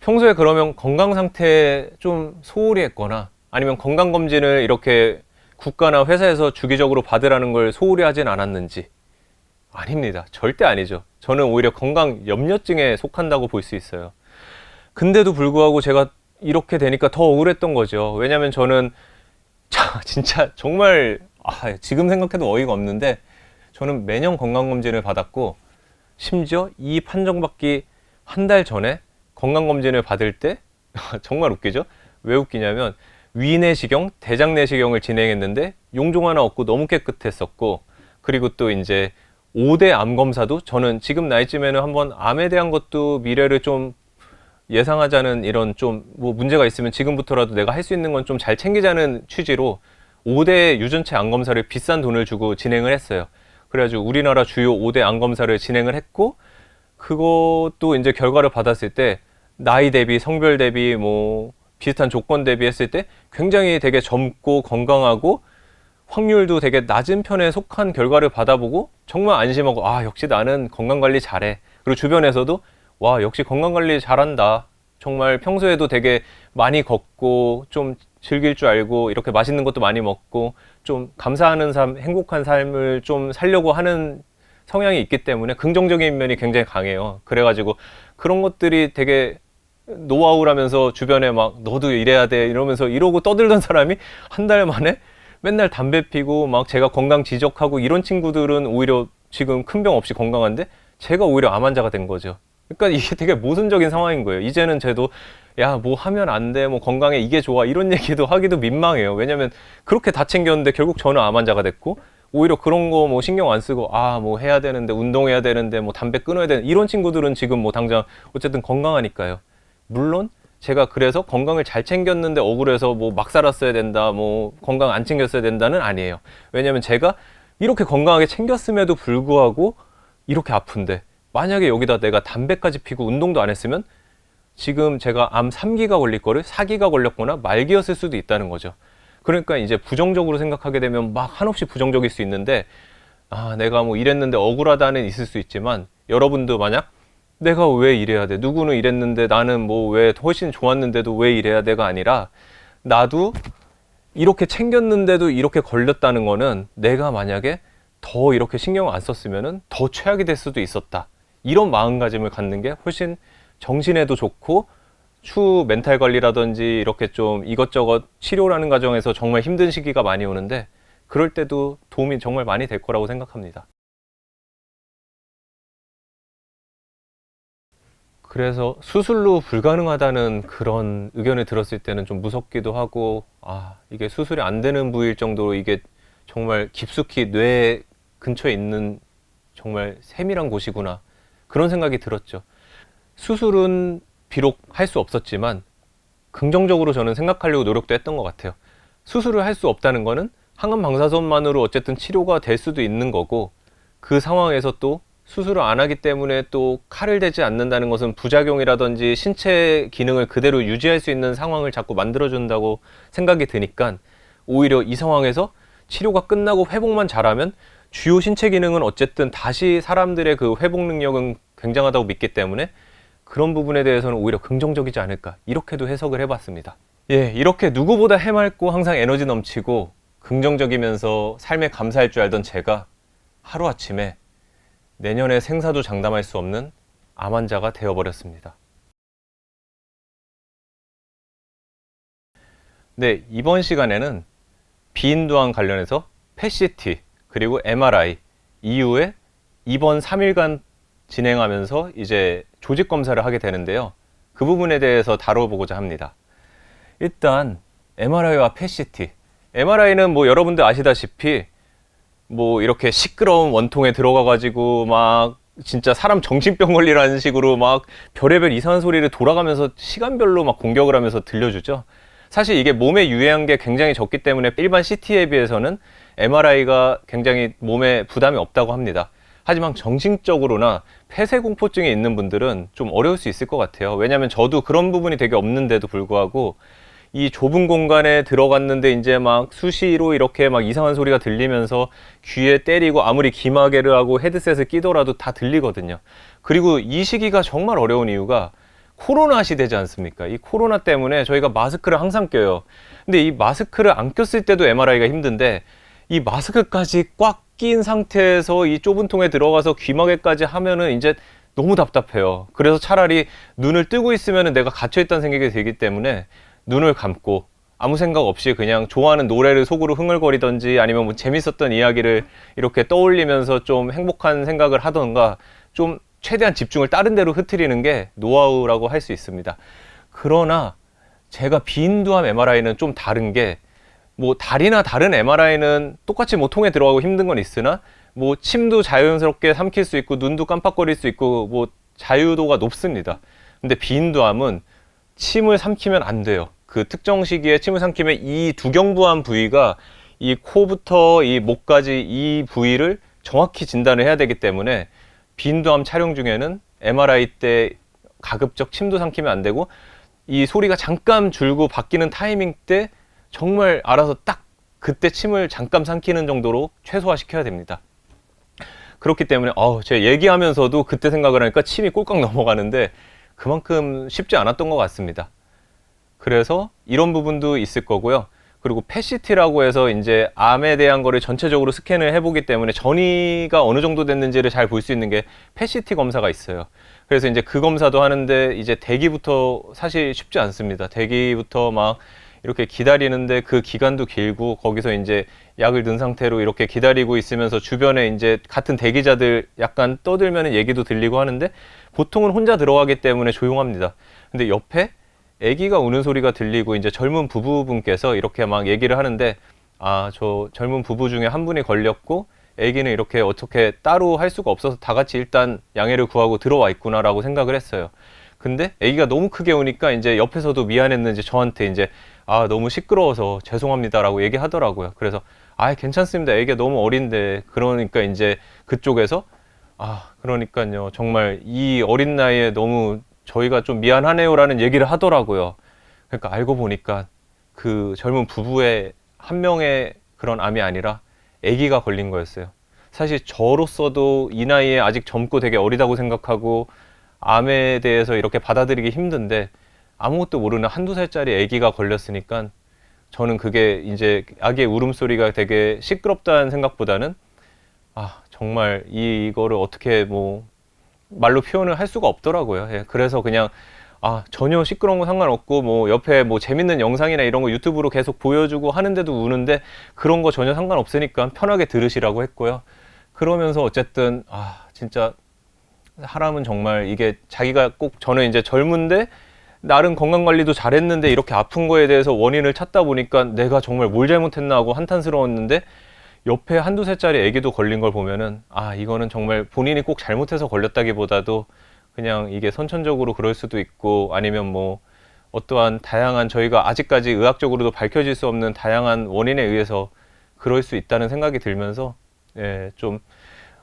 평소에 그러면 건강 상태에 좀 소홀히 했거나 아니면 건강검진을 이렇게 국가나 회사에서 주기적으로 받으라는 걸 소홀히 하진 않았는지. 아닙니다. 절대 아니죠. 저는 오히려 건강 염려증에 속한다고 볼 수 있어요. 근데도 불구하고 제가 이렇게 되니까 더 억울했던 거죠. 왜냐면 저는 진짜 정말 지금 생각해도 어이가 없는데, 저는 매년 건강검진을 받았고, 심지어 이 판정받기 한 달 전에 건강검진을 받을 때 정말 웃기죠? 왜 웃기냐면 위내시경, 대장내시경을 진행했는데 용종 하나 없고 너무 깨끗했었고, 그리고 또 이제 5대 암 검사도 저는 지금 나이쯤에는 한번 암에 대한 것도 미래를 좀 예상하자는 이런 좀 뭐 문제가 있으면 지금부터라도 내가 할 수 있는 건 좀 잘 챙기자는 취지로 5대 유전체 암 검사를 비싼 돈을 주고 진행을 했어요. 그래가지고 우리나라 주요 5대 암 검사를 진행을 했고, 그것도 이제 결과를 받았을 때 나이 대비, 성별 대비, 뭐 비슷한 조건 대비 했을 때 굉장히 되게 젊고 건강하고 확률도 되게 낮은 편에 속한 결과를 받아보고 정말 안심하고, 역시 나는 건강관리 잘해. 그리고 주변에서도 와, 역시 건강관리 잘한다. 정말 평소에도 되게 많이 걷고 좀 즐길 줄 알고 이렇게 맛있는 것도 많이 먹고 좀 감사하는 삶, 행복한 삶을 좀 살려고 하는 성향이 있기 때문에 긍정적인 면이 굉장히 강해요. 그래가지고 그런 것들이 되게 노하우라면서 주변에 막 너도 이래야 돼 이러면서 이러고 떠들던 사람이 한 달 만에 맨날 담배 피고 막 제가 건강 지적하고 이런 친구들은 오히려 지금 큰 병 없이 건강한데 제가 오히려 암 환자가 된 거죠. 그러니까 이게 되게 모순적인 상황인 거예요. 이제는 쟤도 야, 뭐 하면 안 돼, 뭐 건강에 이게 좋아 이런 얘기도 하기도 민망해요. 왜냐면 그렇게 다 챙겼는데 결국 저는 암 환자가 됐고, 오히려 그런 거 뭐 신경 안 쓰고 뭐 해야 되는데, 운동해야 되는데, 뭐 담배 끊어야 되는 이런 친구들은 지금 뭐 당장 어쨌든 건강하니까요. 물론 제가 그래서 건강을 잘 챙겼는데 억울해서 뭐 막 살았어야 된다, 뭐 건강 안 챙겼어야 된다는 아니에요. 왜냐면 제가 이렇게 건강하게 챙겼음에도 불구하고 이렇게 아픈데, 만약에 여기다 내가 담배까지 피고 운동도 안 했으면 지금 제가 암 3기가 걸릴 거를 4기가 걸렸거나 말기였을 수도 있다는 거죠. 그러니까 이제 부정적으로 생각하게 되면 막 한없이 부정적일 수 있는데, 내가 뭐 이랬는데 억울하다는 있을 수 있지만, 여러분도 만약 내가 왜 이래야 돼? 누구는 이랬는데 나는 뭐 왜 훨씬 좋았는데도 왜 이래야 돼가 아니라, 나도 이렇게 챙겼는데도 이렇게 걸렸다는 거는 내가 만약에 더 이렇게 신경을 안 썼으면은 더 최악이 될 수도 있었다. 이런 마음가짐을 갖는 게 훨씬 정신에도 좋고, 추후 멘탈 관리라든지 이렇게 좀 이것저것 치료라는 과정에서 정말 힘든 시기가 많이 오는데, 그럴 때도 도움이 정말 많이 될 거라고 생각합니다. 그래서 수술로 불가능하다는 그런 의견을 들었을 때는 좀 무섭기도 하고, 이게 수술이 안 되는 부위일 정도로 이게 정말 깊숙이 뇌 근처에 있는 정말 세밀한 곳이구나, 그런 생각이 들었죠. 수술은 비록 할 수 없었지만 긍정적으로 저는 생각하려고 노력도 했던 것 같아요. 수술을 할 수 없다는 거는 항암 방사선만으로 어쨌든 치료가 될 수도 있는 거고, 그 상황에서 또 수술을 안 하기 때문에 또 칼을 대지 않는다는 것은 부작용이라든지 신체 기능을 그대로 유지할 수 있는 상황을 자꾸 만들어준다고 생각이 드니까, 오히려 이 상황에서 치료가 끝나고 회복만 잘하면 주요 신체 기능은 어쨌든 다시 사람들의 그 회복 능력은 굉장하다고 믿기 때문에 그런 부분에 대해서는 오히려 긍정적이지 않을까, 이렇게도 해석을 해봤습니다. 예, 이렇게 누구보다 해맑고 항상 에너지 넘치고 긍정적이면서 삶에 감사할 줄 알던 제가 하루아침에 내년에 생사도 장담할 수 없는 암 환자가 되어버렸습니다. 네, 이번 시간에는 비인두암 관련해서 PET-CT 그리고 MRI 이후에 이번 3일간 진행하면서 이제 조직 검사를 하게 되는데요. 그 부분에 대해서 다뤄보고자 합니다. 일단 MRI와 PET-CT. MRI는 뭐 여러분들 아시다시피 뭐 이렇게 시끄러운 원통에 들어가 가지고 막 진짜 사람 정신병 걸리라는 식으로 막 별의별 이상한 소리를 돌아가면서 시간별로 막 공격을 하면서 들려주죠. 사실 이게 몸에 유해한 게 굉장히 적기 때문에 일반 CT에 비해서는 MRI가 굉장히 몸에 부담이 없다고 합니다. 하지만 정신적으로나 폐쇄공포증이 있는 분들은 좀 어려울 수 있을 것 같아요. 왜냐하면 저도 그런 부분이 되게 없는데도 불구하고 이 좁은 공간에 들어갔는데 이제 막 수시로 이렇게 막 이상한 소리가 들리면서 귀에 때리고 아무리 귀마개를 하고 헤드셋을 끼더라도 다 들리거든요. 그리고 이 시기가 정말 어려운 이유가 코로나 시대지 않습니까? 이 코로나 때문에 저희가 마스크를 항상 껴요. 근데 이 마스크를 안 꼈을 때도 MRI가 힘든데 이 마스크까지 꽉 낀 상태에서 이 좁은 통에 들어가서 귀마개까지 하면은 이제 너무 답답해요. 그래서 차라리 눈을 뜨고 있으면 내가 갇혀있다는 생각이 들기 때문에 눈을 감고 아무 생각 없이 그냥 좋아하는 노래를 속으로 흥얼거리던지 아니면 뭐 재밌었던 이야기를 이렇게 떠올리면서 좀 행복한 생각을 하던가 좀 최대한 집중을 다른 데로 흐트리는 게 노하우라고 할 수 있습니다. 그러나 제가 비인두암 MRI는 좀 다른 게 뭐 다리나 다른 MRI는 똑같이 뭐 통에 들어가고 힘든 건 있으나 뭐 침도 자연스럽게 삼킬 수 있고 눈도 깜빡거릴 수 있고 뭐 자유도가 높습니다. 근데 비인두암은 침을 삼키면 안 돼요. 그 특정 시기에 침을 삼키면 이 두경부암 부위가 이 코부터 이 목까지 이 부위를 정확히 진단을 해야 되기 때문에 비인두암 촬영 중에는 MRI 때 가급적 침도 삼키면 안 되고 이 소리가 잠깐 줄고 바뀌는 타이밍 때 정말 알아서 딱 그때 침을 잠깐 삼키는 정도로 최소화 시켜야 됩니다. 그렇기 때문에 제가 얘기하면서도 그때 생각을 하니까 침이 꼴깍 넘어가는데 그만큼 쉽지 않았던 것 같습니다. 그래서 이런 부분도 있을 거고요. 그리고 PET-CT라고 해서 이제 암에 대한 거를 전체적으로 스캔을 해보기 때문에 전이가 어느 정도 됐는지를 잘 볼 수 있는 게 PET-CT 검사가 있어요. 그래서 이제 그 검사도 하는데 이제 대기부터 사실 쉽지 않습니다. 대기부터 막 이렇게 기다리는데 그 기간도 길고 거기서 이제 약을 넣은 상태로 이렇게 기다리고 있으면서 주변에 이제 같은 대기자들 약간 떠들면 얘기도 들리고 하는데 보통은 혼자 들어가기 때문에 조용합니다. 근데 옆에 아기가 우는 소리가 들리고 이제 젊은 부부분께서 이렇게 막 얘기를 하는데 저 젊은 부부 중에 한 분이 걸렸고 아기는 이렇게 어떻게 따로 할 수가 없어서 다 같이 일단 양해를 구하고 들어와 있구나라고 생각을 했어요. 근데 아기가 너무 크게 우니까 이제 옆에서도 미안했는지 저한테 이제 너무 시끄러워서 죄송합니다라고 얘기하더라고요. 그래서 괜찮습니다. 아기가 너무 어린데 그러니까 이제 그쪽에서 그러니까요. 정말 이 어린 나이에 너무 저희가 좀 미안하네요라는 얘기를 하더라고요. 그러니까 알고 보니까 그 젊은 부부의 한 명의 그런 암이 아니라 아기가 걸린 거였어요. 사실 저로서도 이 나이에 아직 젊고 되게 어리다고 생각하고 암에 대해서 이렇게 받아들이기 힘든데 아무것도 모르는 한두 살짜리 아기가 걸렸으니까 저는 그게 이제 아기의 울음소리가 되게 시끄럽다는 생각보다는 정말 이거를 어떻게 뭐 말로 표현을 할 수가 없더라고요. 예, 그래서 그냥 전혀 시끄러운 거 상관없고 뭐 옆에 뭐 재밌는 영상이나 이런 거 유튜브로 계속 보여주고 하는데도 우는데 그런 거 전혀 상관없으니까 편하게 들으시라고 했고요. 그러면서 어쨌든 진짜 사람은 정말 이게 자기가 꼭 저는 이제 젊은데 나름 건강관리도 잘했는데 이렇게 아픈 거에 대해서 원인을 찾다 보니까 내가 정말 뭘 잘못했나 하고 한탄스러웠는데 옆에 한두 살짜리 애기도 걸린 걸 보면은 이거는 정말 본인이 꼭 잘못해서 걸렸다기보다도 그냥 이게 선천적으로 그럴 수도 있고 아니면 뭐 어떠한 다양한 저희가 아직까지 의학적으로도 밝혀질 수 없는 다양한 원인에 의해서 그럴 수 있다는 생각이 들면서 좀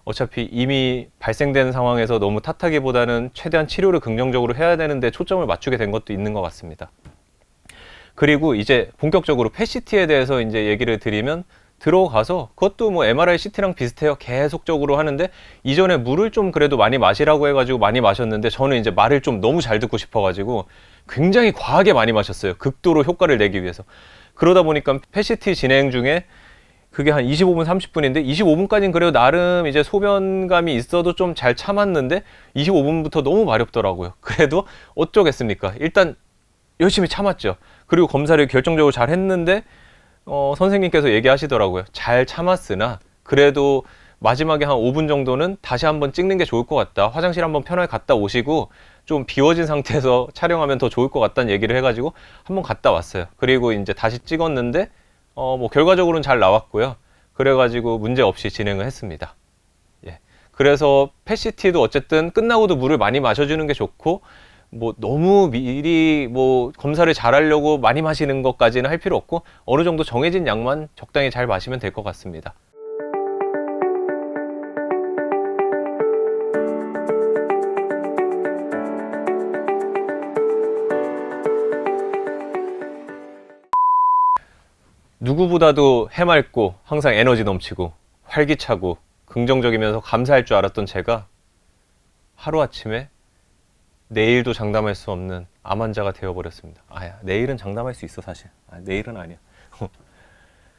어차피 이미 발생된 상황에서 너무 탓하기보다는 최대한 치료를 긍정적으로 해야 되는데 초점을 맞추게 된 것도 있는 것 같습니다. 그리고 이제 본격적으로 PET-CT에 대해서 이제 얘기를 드리면 들어가서 그것도 뭐 MRI, CT랑 비슷해요. 계속적으로 하는데 이전에 물을 좀 그래도 많이 마시라고 해가지고 많이 마셨는데 저는 이제 말을 좀 너무 잘 듣고 싶어가지고 굉장히 과하게 많이 마셨어요. 극도로 효과를 내기 위해서. 그러다 보니까 PET-CT 진행 중에 그게 한 25분, 30분인데 25분까지는 그래도 나름 이제 소변감이 있어도 좀 잘 참았는데 25분부터 너무 마렵더라고요. 그래도 어쩌겠습니까? 일단 열심히 참았죠. 그리고 검사를 결정적으로 잘 했는데 선생님께서 얘기하시더라고요. 잘 참았으나 그래도 마지막에 한 5분 정도는 다시 한번 찍는 게 좋을 것 같다. 화장실 한번 편하게 갔다 오시고 좀 비워진 상태에서 촬영하면 더 좋을 것 같다는 얘기를 해가지고 한번 갔다 왔어요. 그리고 이제 다시 찍었는데 뭐 결과적으로는 잘 나왔고요. 그래가지고 문제 없이 진행을 했습니다. 예. 그래서 PET-CT도 어쨌든 끝나고도 물을 많이 마셔주는 게 좋고 뭐 너무 미리 뭐 검사를 잘 하려고 많이 마시는 것까지는 할 필요 없고 어느 정도 정해진 양만 적당히 잘 마시면 될 것 같습니다. 누구보다도 해맑고 항상 에너지 넘치고 활기차고 긍정적이면서 감사할 줄 알았던 제가 하루아침에 내일도 장담할 수 없는 암 환자가 되어버렸습니다. 아야, 내일은 장담할 수 있어, 사실. 내일은 아니야.